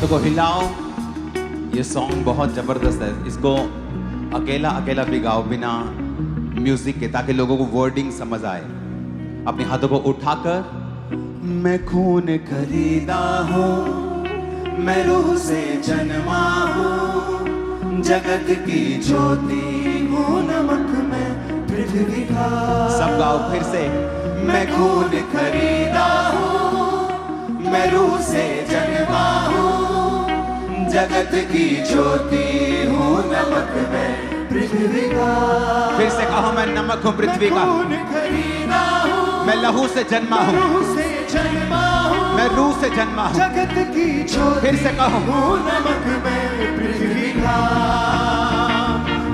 हाथों को हिलाओ। ये सॉन्ग बहुत जबरदस्त है, इसको अकेला अकेला भी गाओ बिना म्यूजिक के, ताकि लोगों को वर्डिंग समझ आए। अपने हाथों को उठाकर मैं खून खरीदा हूँ, मैं रूह से जन्मा हूँ, जगत की ज्योति हूँ, नमक में पृथ्वी का। सब गाओ फिर से। मैं खून खरीदा हूँ, मैं रूह से जन्मा हूँ, जगत की ज्योति हूँ, नमक में पृथ्वी का। फिर से कहो मैं नमक हूँ पृथ्वी का। खून खरीदा हूँ, मैं लहू से जन्मा हूँ, मैं रूह से जन्मा हूँ, जगत की ज्योति। फिर से कहो नमक में पृथ्वी का।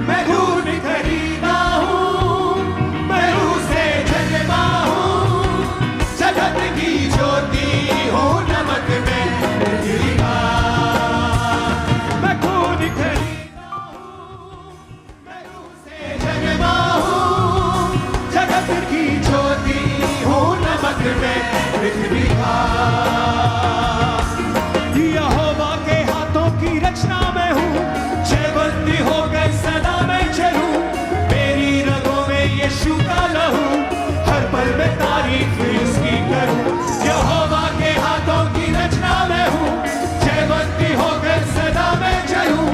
मैं खून खरीदा हूँ, मैं रूह से जन्मा हूँ, जगत की ज्योति हूँ, नमक में पृथ्वी का। मैं खून खरीदा हूँ, मैं रूह से जन्मा हूँ, जगत की ज्योति हूँ, नमक में पृथ्वी का। यहोवा के हाथों की रचना में हूँ, जयवंती हो गई सदा मैं चलूं, मेरी रगों में यीशु का लहू, हर पल में तारीफ उसकी करूं। यहोवा के हाथों की रचना में हूँ, जयवंती हो गई सदा मैं चलूं,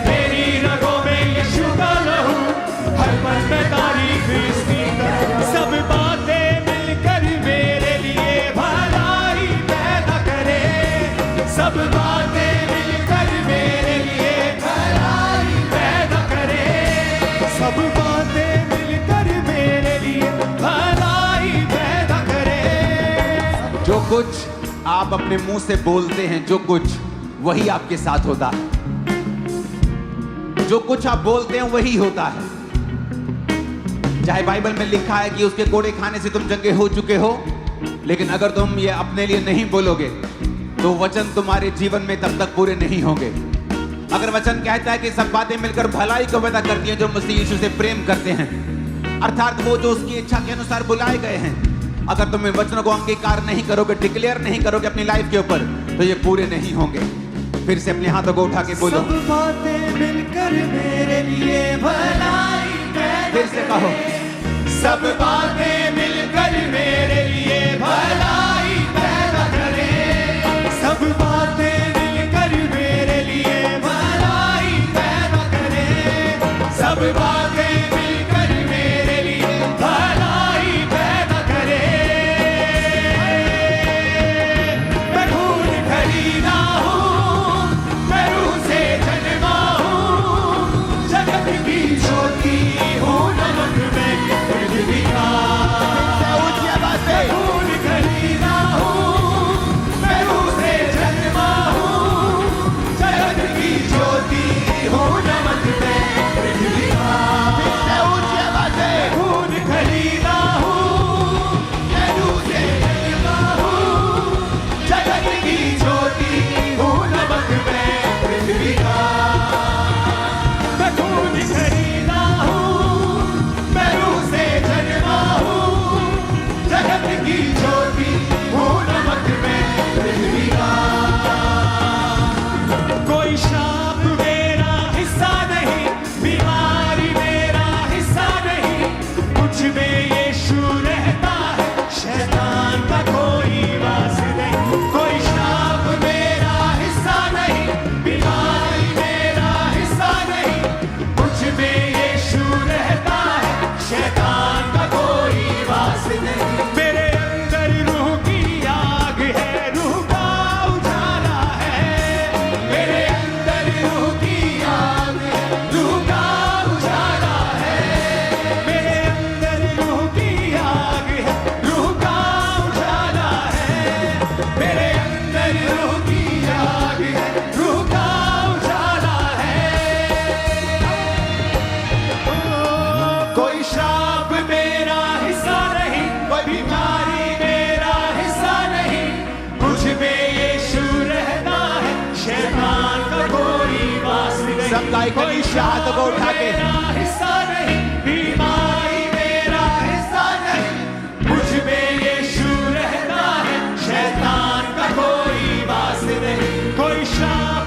मेरी रगों में यीशु का लहू, हर पल में तारीफ उसकी करूं। सब बातें मिलकर मेरे लिए भलाई पैदा करे, सब बातें मिलकर मेरे लिए भलाई पैदा करे, सब बातें मिलकर मेरे लिए भलाई पैदा करे। जो कुछ आप अपने मुंह से बोलते हैं, जो कुछ वही आपके साथ होता है, जो कुछ आप बोलते हैं वही होता है। चाहे बाइबल में लिखा है कि उसके कोड़े खाने से तुम जंगे हो चुके हो, लेकिन अगर तुम ये अपने लिए नहीं बोलोगे तो वचन तुम्हारे जीवन में तब तक पूरे नहीं होंगे। अगर वचन कहता है कि सब बातें मिलकर भलाई को पैदा करती हैं जो मसीह यीशु से प्रेम करते हैं, अर्थात वो जो उसकी इच्छा के अनुसार बुलाए गए हैं, अगर तुम इन वचनों को अंगीकार नहीं करोगे, डिक्लेयर नहीं करोगे अपनी लाइफ के ऊपर, तो ये पूरे नहीं होंगे। फिर से अपने हाथों को उठा के बोलो, सब बातें मिलकर मेरे लिए भलाई पैदा। फिर से कहो, सब बातें मिलकर मेरे लिए भलाई पैदा करे, सब बातें मिलकर मेरे लिए भलाई पैदा करे, सब बातें मिलकर मेरे लिए भलाई पैदा करे। मैं खून खरीदा हूँ, मैं रूह से जन्मा हूँ, जगत की ज्योति हूँ, नमक में पृथ्वी का। खून खरीदा हूँ, मैं रूह से जन्मा हूँ, जगत की ज्योति हूँ, नमक में पृथ्वी का। खून खरीदा हूँ, मैं रूह से जन्मा हूँ, जगत की ज्योति हूँ, नमक में पृथ्वी का। मैं खून खरीदा हूँ, मैं रूह से जन्मा हूँ, जगत की ज्योति हूँ, नमक में पृथ्वी का। कोई श्राप मेरा हिस्सा नहीं, बीमारी मेरा हिस्सा नहीं, कुछ में यीशु रहता है, शैतान का कोई वास नहीं। कोई श्राप मेरा हिस्सा नहीं, बीमारी मेरा हिस्सा नहीं, कुछ में यीशु रहता है, शैतान का कोई वास नहीं। मेरे अंदर रूह की आग है, रूह का उजाला है, मेरे अंदर रूह की आग है, रूह का उजाला है, मेरे अंदर रूह की आग है, रूह का उजाला है, मेरे अंदर रूह की आग है, रूह का उजाला है। कोई श्राप मेरा हिस्सा नहीं, कोई बीमारी मेरा हिस्सा नहीं, मुझ में यीशु रहता है, शैतान का कोई वास नहीं। सब गाय कोई हाथों को उठा के, हिस्सा नहीं, बीमारी मेरा हिस्सा नहीं, मुझ में यीशु रहता है, शैतान का कोई वास नहीं। कोई श्राप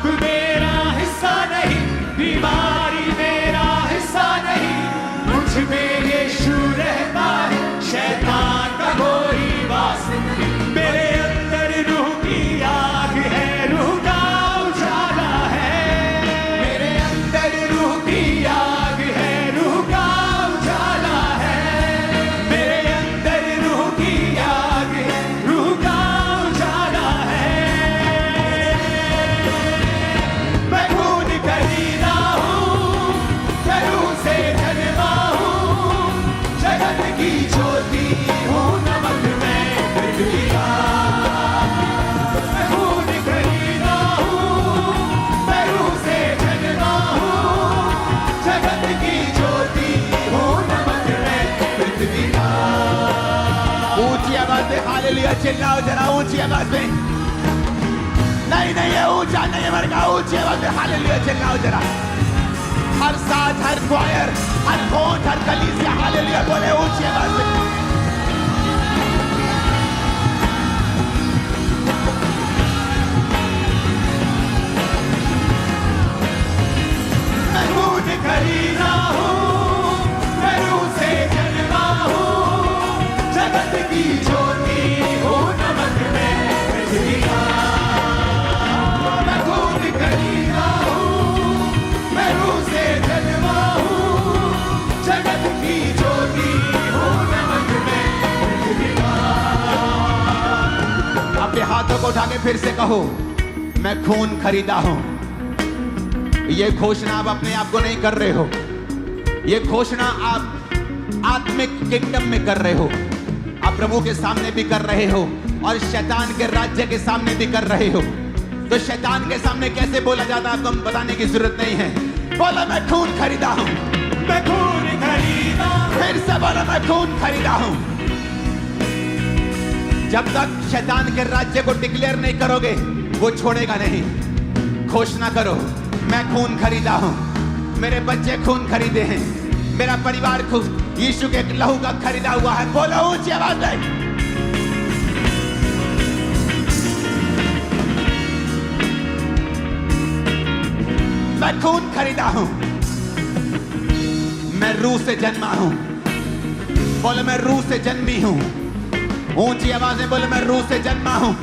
हालेलुया चिल्लाओ जरा ऊंची आवाज में। नहीं नहीं ये ऊंचा नहीं है मरगा, ऊंची आवाज में हालेलुया चिल्लाओ जरा। हर साथ, हर क्वायर, हर फोन, हर कलीसिया हालेलुया बोले ऊंची आवाज में। मैं खून खरीदा हूँ, मैं रूह से जन्मा हूँ, जगत की ज्योति हूँ, नमक में पृथ्वी का। मैं खून खरीदा हूँ, मैं रूह से जन्मा हूँ, जगत की ज्योति हूँ, नमक में पृथ्वी का। अपने हाथों को उठा के फिर से कहो, मैं खून खरीदा हूँ। ये घोषणा आप अपने आप को नहीं कर रहे हो, ये घोषणा आप आत्मिक किंगडम में कर रहे हो, आप प्रभु के सामने भी कर रहे हो और शैतान के राज्य के सामने भी कर रहे हो। तो शैतान के सामने कैसे बोला जाता है आपको बताने की जरूरत नहीं है। बोला मैं खून खरीदा हूं, मैं खून खरीदा। फिर से बोला मैं खून खरीदा हूं। जब तक शैतान के राज्य को डिक्लेयर नहीं करोगे वो छोड़ेगा नहीं। घोषणा करो, मैं खून खरीदा हूं, मेरे बच्चे खून खरीदे हैं, मेरा परिवार खून यीशु के लहू का खरीदा हुआ है। बोलो ऊंची आवाज में। मैं खून खरीदा हूं, मैं रूह से जन्मा हूं। बोलो मैं रूह से जन्मी हूं। ऊंची आवाज में बोलो मैं रूह से जन्मा हूं।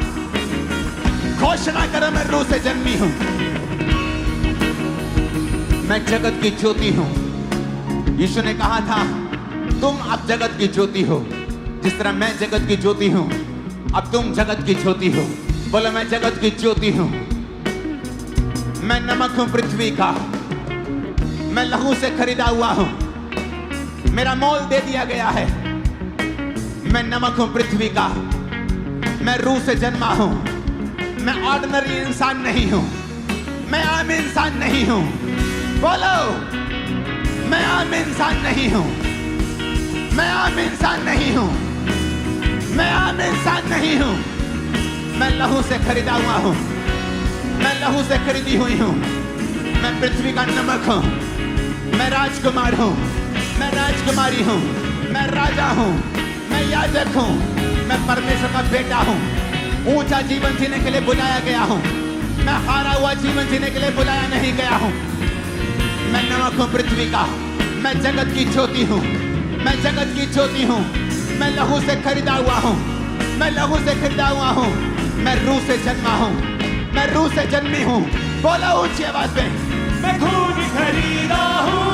घोषणा करो मैं रूह से जन्मी हूं। मैं जगत की ज्योति हूं। यीशु ने कहा था तुम अब जगत की ज्योति हो, जिस तरह मैं जगत की ज्योति हूं अब तुम जगत की ज्योति हो। बोलो मैं जगत की ज्योति हूं। मैं नमक हूं पृथ्वी का, मैं लहू से खरीदा हुआ हूं, मेरा मोल दे दिया गया है। मैं नमक हूं पृथ्वी का, मैं रूह से जन्मा हूं। मैं ऑर्डिनरी इंसान नहीं हूं, मैं आम इंसान नहीं हूं। बोलो मैं आम इंसान नहीं हूं, मैं आम इंसान नहीं हूं, मैं आम इंसान नहीं हूं। मैं लहू से खरीदा हुआ हूं, मैं लहू से खरीदी हुई हूं। मैं पृथ्वी का नमक हूं, मैं राजकुमार हूं, मैं राजकुमारी हूं, मैं राजा हूं, मैं याजक हूं, मैं परमेश्वर का बेटा हूं। ऊंचा जीवन जीने के लिए बुलाया गया हूं, मैं हारा हुआ जीवन जीने के लिए बुलाया नहीं गया हूं। मैं नमक हूं पृथ्वी का, मैं जगत की ज्योति हूं, मैं जगत की ज्योति हूं। मैं लहू से खरीदा हुआ हूं, मैं लहू से खरीदा हुआ हूं। मैं रूह से जन्मा हूं, मैं रूह से जन्मी हूं। बोलो ऊंची आवाज में। मैं खून खरीदा हूं,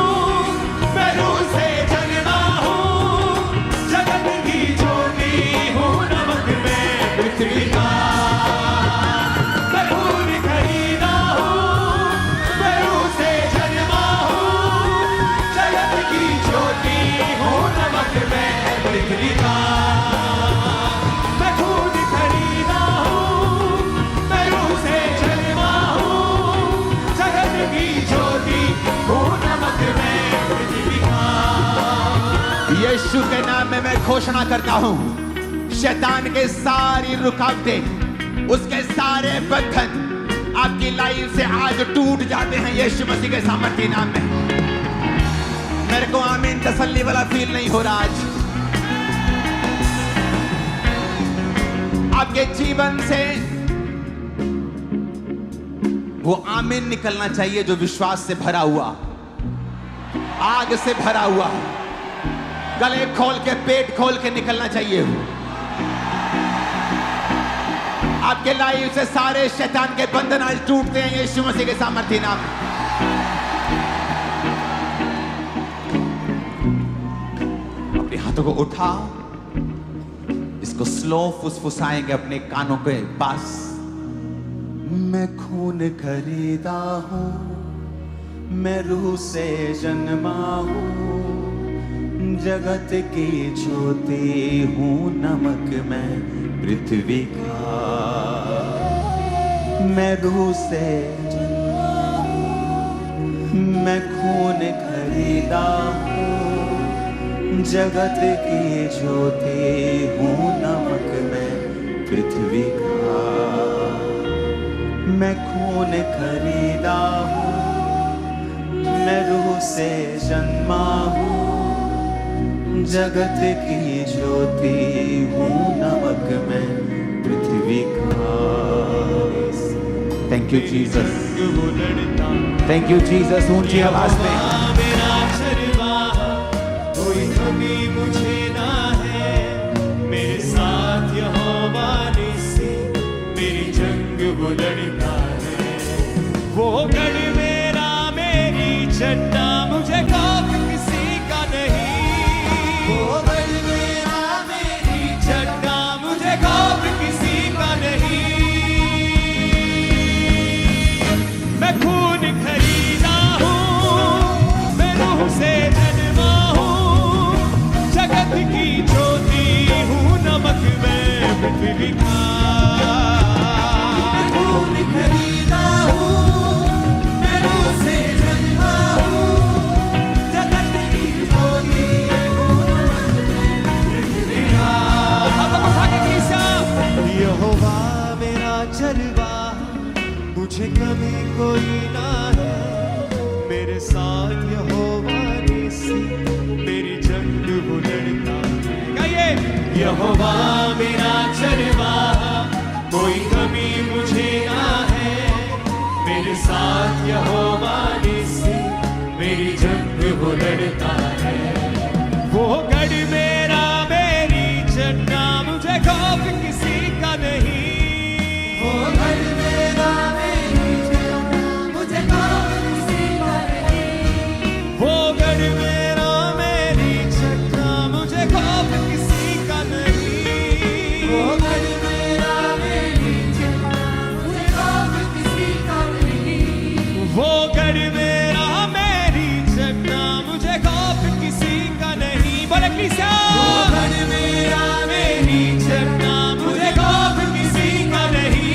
मैं रूह से जन्मा हूं, जगत की ज्योति हूं, नमक में पृथ्वी का। मैं खून खरीदा हूं, मैं रूह से जन्मा हूं, जगत की ज्योति हूं, नमक में पृथ्वी का। मैं खून खरीदा हूं, मैं रूह से जन्मा हूं, जगत की ज्योति हूं, नमक में पृथ्वी का। यीशु के नाम में मैं घोषणा करता हूं, शैतान के सारी रुकावटें, उसके सारे बंधन आपकी लाइफ से आज टूट जाते हैं यीशु मसीह के सामर्थ्य नाम में। मेरे को आमीन तसल्ली वाला फील नहीं हो रहा आज। आपके जीवन से वो आमीन निकलना चाहिए जो विश्वास से भरा हुआ, आग से भरा हुआ, गले खोल के पेट खोल के निकलना चाहिए। आपके लाइफ से सारे शैतान के बंधन आज टूटते हैं यीशु मसीह के सामर्थ्य नाम में। अपने हाथों को उठा, इसको स्लो फुसफुसाएंगे अपने कानों के पास। मैं खून खरीदा हूं, मैं रूह से जन्मा हूं, जगत की ज्योति हूं, नमक में पृथ्वी का। मैं रूह से, मैं खून खरीदा हूं, जगत की ज्योति हूं, नमक में पृथ्वी का। मैं खून खरीदा हूँ, मैं रूह से जन्मा हूँ, जगत की ज्योति हूँ, नमक मैं पृथ्वी का। Thank you Jesus, thank you Jesus. ऊंची आवाज में मेरा चरवाह, कोई कमी मुझे ना है, मेरे साथ यहोवा निस्सी, मेरी जंग वो लड़ता है। वो गढ़ मेरा, मेरी चट्टा, मुझे खौफ किसी का नहीं। वो गढ़ मेरा, मेरी चट्टा, मुझे खौफ किसी का नहीं। मैं खून खरीदा हूँ, मैं रूह से जन्मा हूँ, जगत की ज्योति हूँ, नमक मैं पृथ्वी का। मैं खून खरीदा हूँ, मैं रूह से जन्मा हूँ, जगत की ज्योति हूँ, नमक मैं पृथ्वी का। हाथों को उठा के कीजिए। यहोवा मेरा चरवाह, मुझे कभी कोई ना है, मेरे साथ यहोवा निस्सी, मेरी जंग वो लड़ता है। गाइए, यहोवा मेरा चरवाह, कोई कमी मुझे ना है, मेरे साथ यहोवा निस्सी, मेरी जंग वो लड़ता है। वो गढ़ मेरा, मेरी चट्टा, मुझे खौफ किसी का नहीं। वो गढ़ मेरा, मेरी चट्टा, मुझे खौफ किसी का नहीं। वो गढ़ मेरा, मेरी चट्टा, मुझे खौफ किसी का नहीं। वो गढ़ मेरा, मेरी चट्टा, मुझे खौफ किसी का नहीं। वो गढ़ मेरा, मेरी चट्टा, मुझे खौफ किसी का नहीं। बोले क्लीसिया। वो गढ़ मेरा, मेरी चट्टा, मुझे खौफ किसी का नहीं।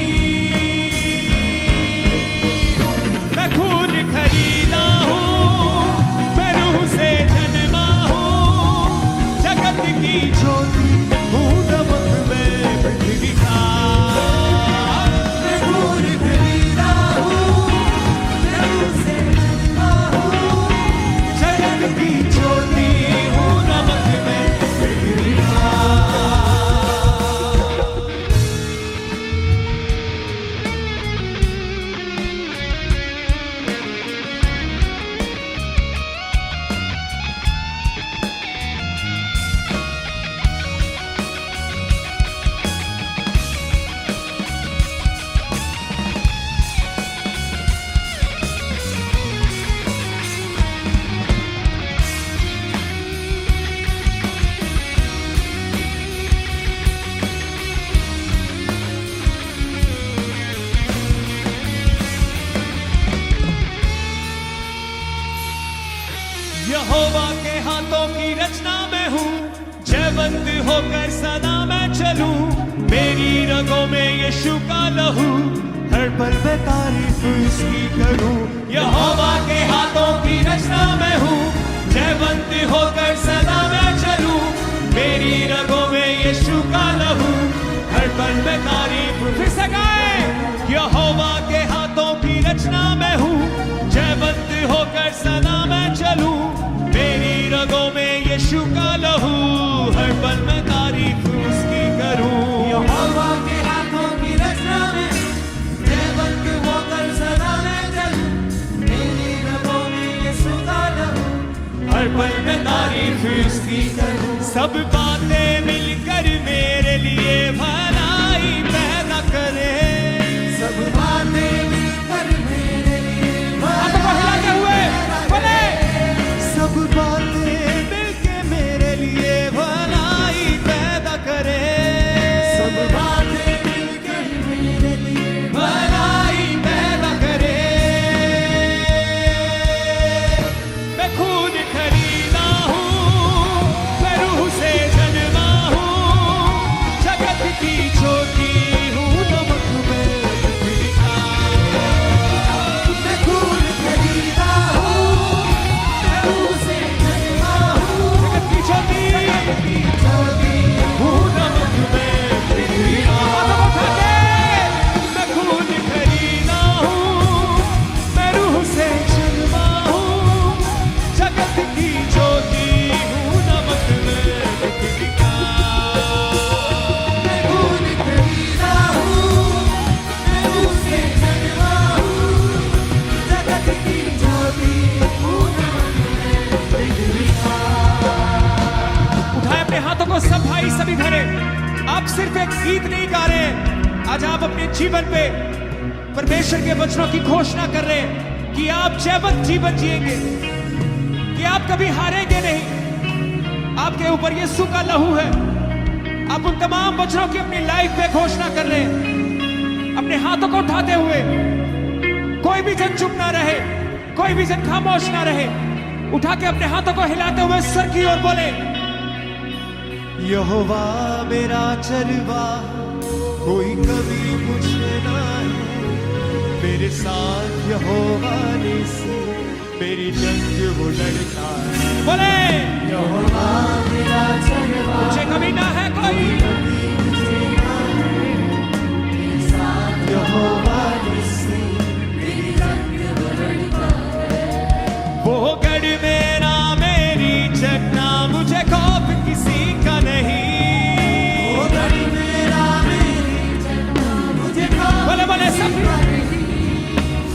मैं खून खरीदा हूँ, मैं रूह से जन्मा हूँ, जगत की ज्योति हूँ, नमक मैं पृथ्वी का। मैं खून खरीदा हूँ, मैं रूह से जन्मा हूँ, जगत की ज्योति हूँ, नमक मैं पृथ्वी का। यहोवा के हाथों की रचना मैं हूँ, जयवंत होकर सदा मैं चलूं, मेरी रगों में यीशु का लहू, हर पल मैं तारीफ उसकी करूं। यहोवा के हाथों की रचना मैं हूँ, जयवंत होकर सदा मैं चलूं, मेरी रगों में यीशु का लहू, हर पल मैं तारीफ। फिर से गाए। यहोवा के हाथों की रचना मैं हूँ, जयवंत होकर सदा मैं चलूं, मेरी रगों में यीशु का लहू, हर पल मैं तारीफ उसकी करूं। यहोवा के हाथों की रचना में, जयवंत होकर सदा मैं चलूं, मेरी रगों में यीशु का लहू, हर पल मैं तारीफ उसकी करूं। सब बातें मिलकर मेरे लिए भलाई पैदा करे, सब बातें मिलकर मेरे लिए भलाई बोले। सब बातें मिलके मेरे लिए भलाई पैदा करे, सब बातें मिलके मेरे लिए भलाई पैदा करे। मैं खून खरीदा हूँ, मैं रूह से जन्मा हूँ, जगत की आप सिर्फ एक गीत नहीं गा रहे हैं, आज आप अपने जीवन पे परमेश्वर के वचनों की घोषणा कर रहे हैं कि आप जयवंत जीवन जिएंगे, कि आप कभी हारेंगे नहीं। आपके ऊपर यीशु का लहू है। आप उन तमाम वचनों की अपनी लाइफ में घोषणा कर रहे हैं, अपने हाथों को उठाते हुए। कोई भी जन चुप ना रहे, कोई भी जन खामोश ना रहे। उठा के अपने हाथों को हिलाते हुए सर की ओर बोले, यहोवा मेरा चरवा, कोई कभी मुझे ना है। मेरे साथ यहोवा निस्सी, मेरी जंग वो लड़ता है। बोले, यहोवा मेरा चरवा, मुझे कभी ना है कोई। मेरे साथ यहोवा निस्सी, मेरी जंग वो लड़ता है। वो गढ़ मेरा, मेरी चट्टा, मुझे खौफ किसी का नहीं। वो गढ़ मेरा, मेरी चट्टा, मुझे खौफ बोले बोले सब।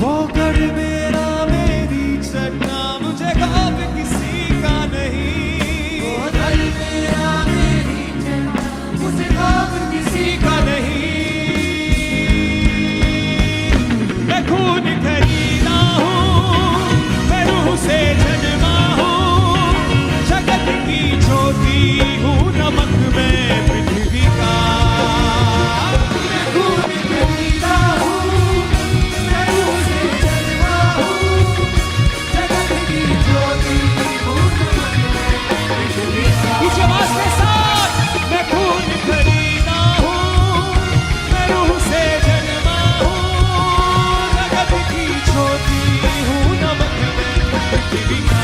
वो गढ़ मेरा, मेरी चट्टा, मुझे खौफ किसी का नहीं। वो गढ़ मेरा, मेरी चट्टा, मुझे खौफ किसी का नहीं। मैं खून खरीदा हूँ, मैं रूह से जन्मा हूँ, जगत की ज्योति हूँ, नमक में पृथ्वी का। मैं खून खरीदा हूँ, मैं रूह से जन्मा हूँ, जगत की ज्योति हूँ, नमक में पृथ्वी का। इस आवाज के साथ, मैं खून खरीदा हूँ, मैं रूह से जन्मा हूँ, जगत की ज्योति हूँ, नमक में पृथ्वी का।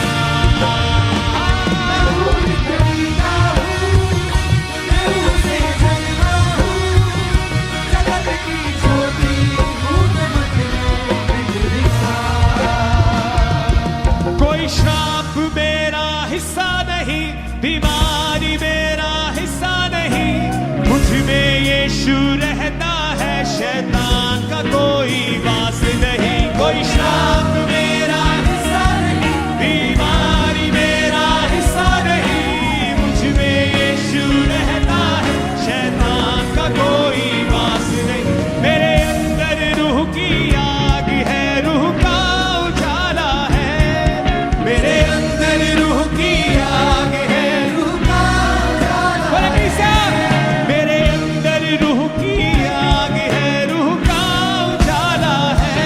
कोई श्राप मेरा हिस्सा नहीं, बीमारी मेरा हिस्सा नहीं। मुझ में यीशु रहता है, शैतान का कोई वास नहीं। कोई श्राप मेरा हिस्सा नहीं, बीमारी मेरा हिस्सा नहीं। मुझ में यीशु रहता है, शैतान का कोई वास नहीं। मेरे अंदर रूह की आग है, रूह का उजाला है। मेरे अंदर रूह की आग है, रूह का उजाला है। मेरे अंदर रूह की आग है, रूह का उजाला है।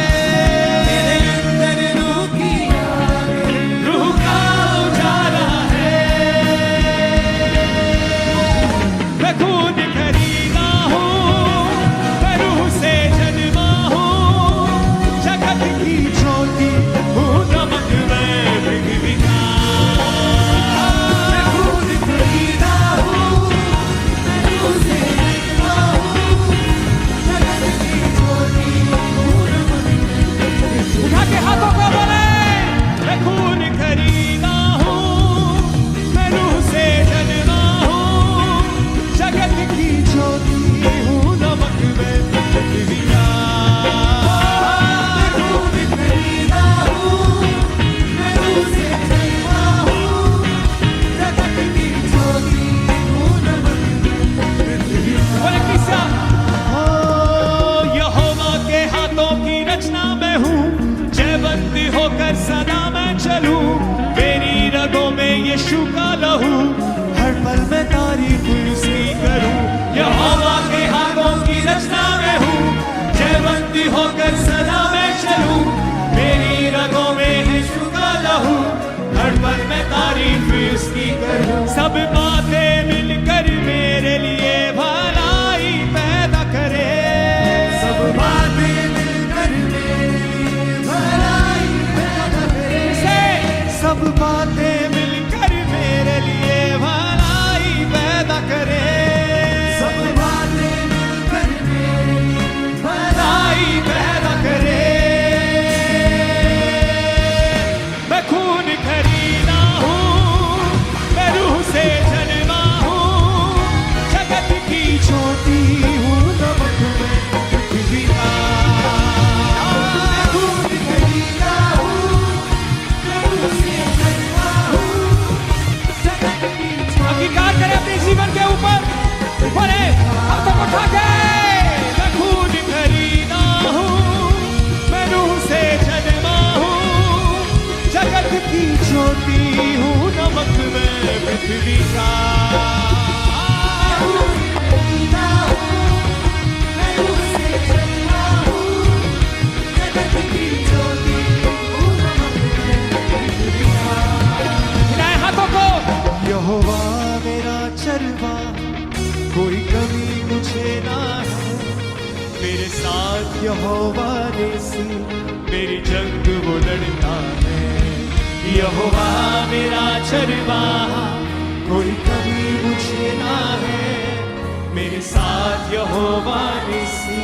मेरे अंदर रूह की आग है, रूह का उजाला है। मैं खून खरीदा हूँ, मैं रूह से जन्मा हूँ, जगत की ज्योति हूँ, नमक में पृथ्वी का। मैं खून खरीदा हूँ, मैं रूह से जन्मा हूँ, जगत की ज्योति हूँ, नमक में पृथ्वी का। उठा के हाथों को बोले, मैं खून खरीदा हूँ, मैं रूह से जन्मा हूँ, जगत की ज्योति हूँ, नमक में पृथ्वी का। मैं खून खरीदा हूँ, मैं रूह से जन्मा हूँ, जगत की ज्योति हूँ, नमक में पृथ्वी का। बोले किस्सा, यहोवा के हाथों की रचना मैं हूँ, जयवंत होकर सदा मैं चलूं। मेरी रगों में यीशु का लहू, हर पल मैं तारीफ उसकी करूं। यहोवा के हाथों की रचना मैं हूँ, जयवंत होकर सदा मैं चलूं। मेरी रगों में यीशु का लहू, हर पल मैं तारीफ उसकी करूं। सब बातें मिलकर मेरे लिए भलाई पैदा करे। सब बातें मिलकर मेरे लिए भलाई पैदा करे। सब बातें मिलकर मेरे लिए भलाई पैदा करे। सब बातें मिलकर मेरे लिए भलाई पैदा करे। मैं खून खरीदा हूँ, मैं रूह से जन्मा हूँ, पृथ्वी का हिलाए हाथों को। यहोवा मेरा चरवा, कोई कमी मुझे ना है। मेरे साथ यहोवा नेसी, मेरी जंग वो लड़ता है। यहोवा मेरा चरवा, कोई कमी मुझे ना है। मेरे साथ यहोवा नेसी,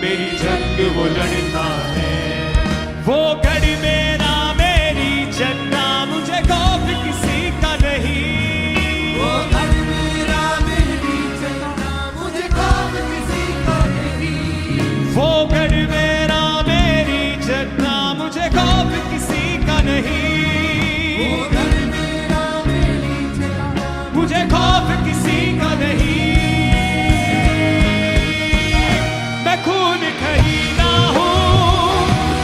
मेरी जंग वो लड़ता है। वो गढ़ मेरा मेरी जन्ना, मुझे खौफ किसी का नहीं। वो गढ़ मेरा मेरी जन्ना, मुझे खौफ किसी का नहीं। वो गढ़ मेरा मेरी जन्ना, मुझे खौफ किसी का नहीं। वो गढ़ मेरा मेरी जन्ना, मुझे खौफ किसी का नहीं। मैं खून खरीदा हूँ,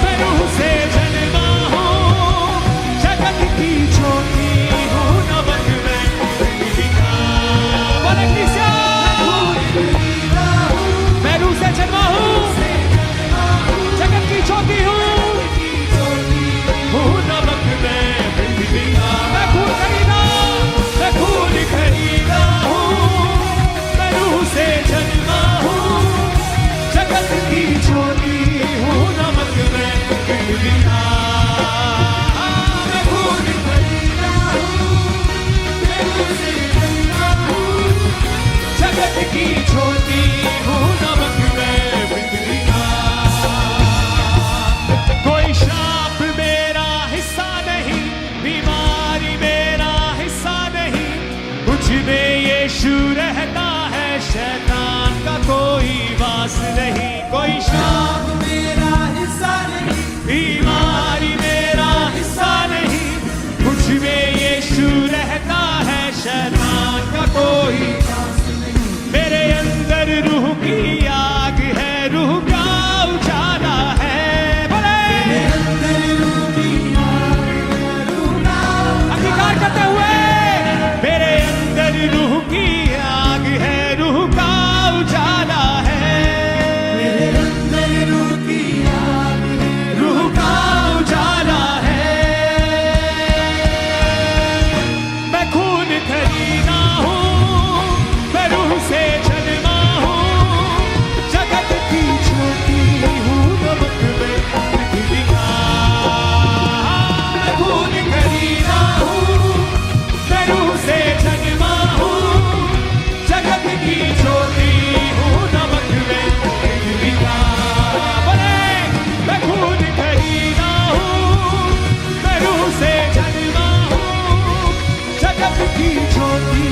मैं रूह से जन्मा हूँ। जगत की ज्योति हूँ, नमक में पृथ्वी का। बोले क्रिस्टियन। मैं रूह से जन्मा हूँ, जगत की ज्योति हूँ। हूँ नमक में पृथ्वी का। मैं खून खरीदा, मैं खून खरीदा हूँ, मैं रूह से जन्मा हूँ। जगत की ज्योति हूँ, नमक में पृथ्वी का। मैं खून खरीदा हूँ, मैं रूह से जन्मा हूँ। जगत की ज्योति हूँ, नमक में पृथ्वी का। कोई श्राप मेरा हिस्सा नहीं, बीमारी मेरा हिस्सा नहीं। मुझ में यीशु रहता है, शैतान का कोई वास नहीं। कोई श्राप मेरा हिस्सा नहीं, बीमारी मेरा हिस्सा नहीं। मुझ में यीशु रहता है, शैतान का कोई वास नहीं। मेरे अंदर रूह की आग है, रूह का उजाला है। बोले अंगीकार करते हुए। मेरे अंदर रूह की आग है, रूह का उजाला है। मेरे अंदर रूह की आग है, रूह का उजाला है। मैं खून खरीदा हूँ, मैं रूह से जन्मा हूँ। जगत की ज्योति हूँ, नमक में पृथ्वी का। मैं खून खरीदा हूँ, मैं रूह से जन्मा हूँ। जगत की ज्योति हूँ, नमक में पृथ्वी का। बोले मैं खून खरीदा हूँ, मैं रूह से जन्मा हूँ। जगत की ज्योति